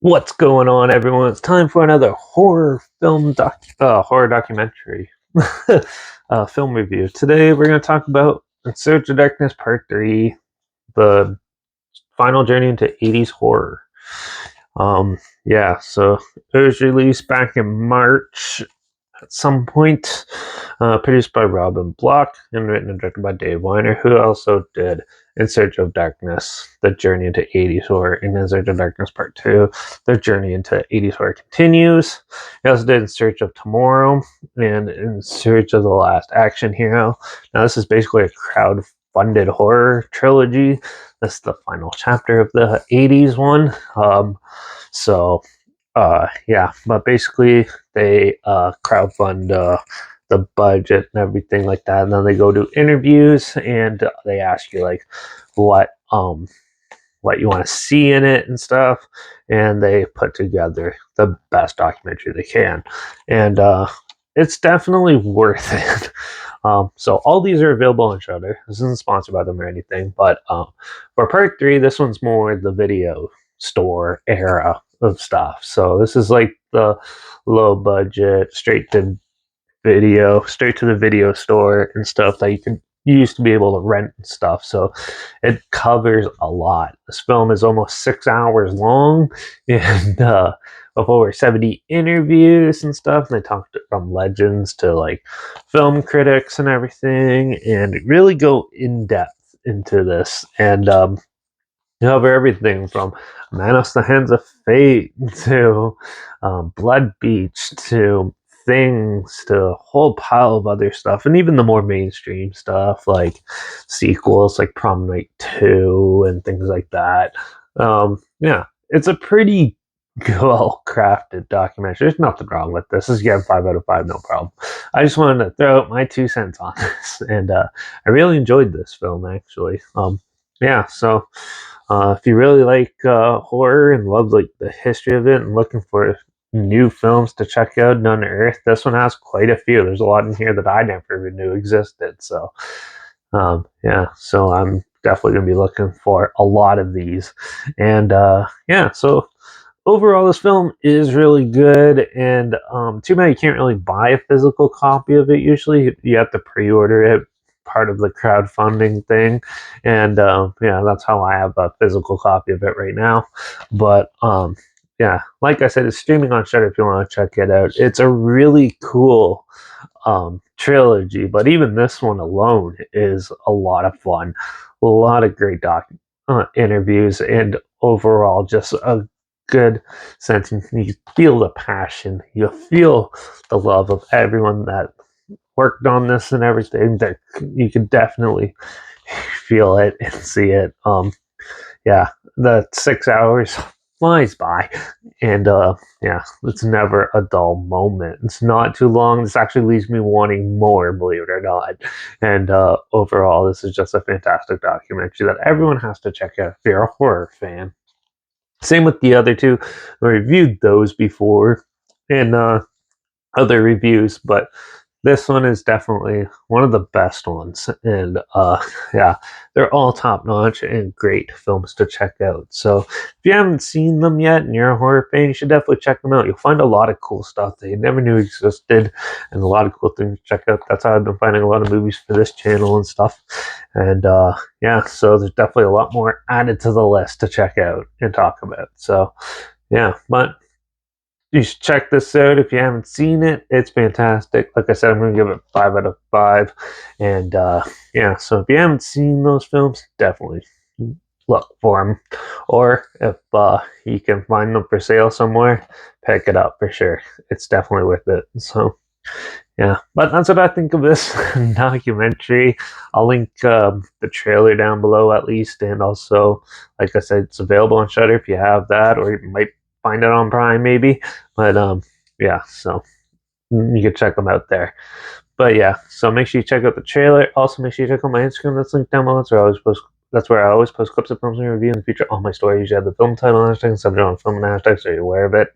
What's going on, everyone? It's time for another horror documentary film review. Today, we're going to talk about In Search of Darkness Part 3, the final journey into 80s horror. So it was released back in March at some point, produced by Robin Block and written and directed by Dave Weiner, who also did In Search of Darkness, The Journey into 80s Horror, and In Search of Darkness Part 2, The Journey into 80s Horror Continues. He also did In Search of Tomorrow and In Search of the Last Action Hero. Now, this is basically a crowd-funded horror trilogy. This is the final chapter of the 80s one. But basically they crowdfund the budget and everything like that, and then they go do interviews and they ask you like what you want to see in it and stuff, and they put together the best documentary they can, and it's definitely worth it. So all these are available on Shudder. This isn't sponsored by them or anything, but for part 3, this one's more the video store era of stuff. So this is like the low budget, straight to the video store and stuff that you used to be able to rent and stuff. So it covers a lot. This film is almost 6 hours long, and with over 70 interviews and stuff. And they talked from legends to like film critics and everything, and really go in depth into this. And you cover everything from Manos the Hands of Fate to Blood Beach to Things to a whole pile of other stuff, and even the more mainstream stuff like sequels like Prom Night 2 and things like that. It's a pretty well crafted documentary. There's nothing wrong with this. This is getting 5 out of 5, no problem. I just wanted to throw out my 2 cents on this, and I really enjoyed this film actually. If you really like horror and love like the history of it and looking for new films to check out and unearth, this one has quite a few. There's a lot in here that I never even knew existed. So I'm definitely going to be looking for a lot of these. And so overall, this film is really good, and too bad you can't really buy a physical copy of it. Usually you have to pre-order it, part of the crowdfunding thing, and that's how I have a physical copy of it right now. But like I said, it's streaming on Shudder if you want to check it out. It's a really cool trilogy, but even this one alone is a lot of fun. A lot of great interviews, and overall just a good sense. You feel the passion, you feel the love of everyone that worked on this and everything. That you can definitely feel it and see it. The 6 hours flies by, and it's never a dull moment. It's not too long. This actually leaves me wanting more, believe it or not. And overall, this is just a fantastic documentary that everyone has to check out if you're a horror fan. Same with the other two. I reviewed those before in other reviews, but this one is definitely one of the best ones, and they're all top notch and great films to check out. So if you haven't seen them yet and you're a horror fan, you should definitely check them out. You'll find a lot of cool stuff that you never knew existed, and a lot of cool things to check out. That's how I've been finding a lot of movies for this channel and stuff. And so there's definitely a lot more added to the list to check out and talk about. So but you should check this out if you haven't seen it. It's fantastic. Like I said, I'm going to give it 5 out of 5. And so if you haven't seen those films, definitely look for them. Or if you can find them for sale somewhere, pick it up for sure. It's definitely worth it. So but that's what I think of this documentary. I'll link the trailer down below at least, and also, like I said, it's available on Shudder if you have that, or you might find it on Prime maybe. But so you can check them out there. But so make sure you check out the trailer. Also, make sure you check out my Instagram. That's linked down below. That's where I always post clips of films and reviews and feature all my stories. You have the film title and hashtag, subject on film and hashtag, so you're aware of it.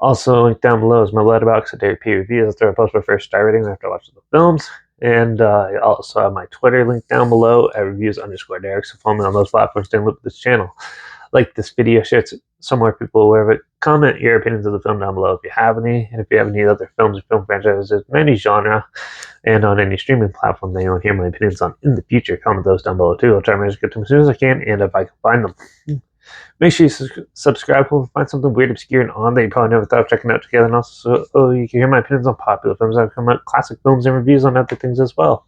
Also, linked down below is my Letterbox at Dairy P Reviews. That's where I post my first star rating after watching the films. And I also have my Twitter link down below at reviews_Derek. So follow me on those platforms to look at this channel. like this video, share it so more people are aware of it. Comment your opinions of the film down below if you have any, and if you have any other films or film franchises of any genre, and on any streaming platform that you want to hear my opinions on in the future, comment those down below too. I'll try to manage to get to them as soon as I can, and if I can find them. Make sure you subscribe if you find something weird, obscure, and odd that you probably never thought of checking out together. And also, you can hear my opinions on popular films that come out, classic films, and reviews on other things as well.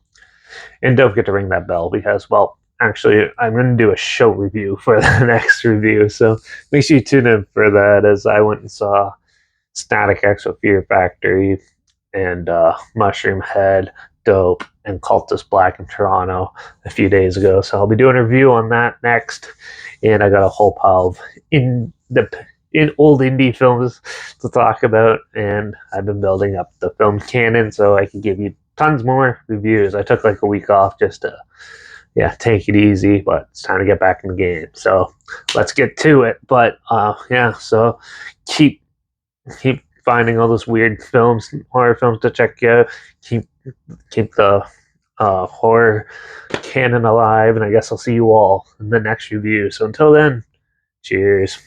And don't forget to ring that bell because, well, actually, I'm going to do a show review for the next review. So make sure you tune in for that, as I went and saw Static X with Fear Factory and Mushroom Head, Dope, and Cultist Black in Toronto a few days ago. So I'll be doing a review on that next. And I got a whole pile of in old indie films to talk about, and I've been building up the film canon so I can give you tons more reviews. I took like a week off just to take it easy, but it's time to get back in the game. So let's get to it. But so keep finding all those weird films, horror films to check out. Keep the horror canon alive, and I guess I'll see you all in the next review. So until then, cheers.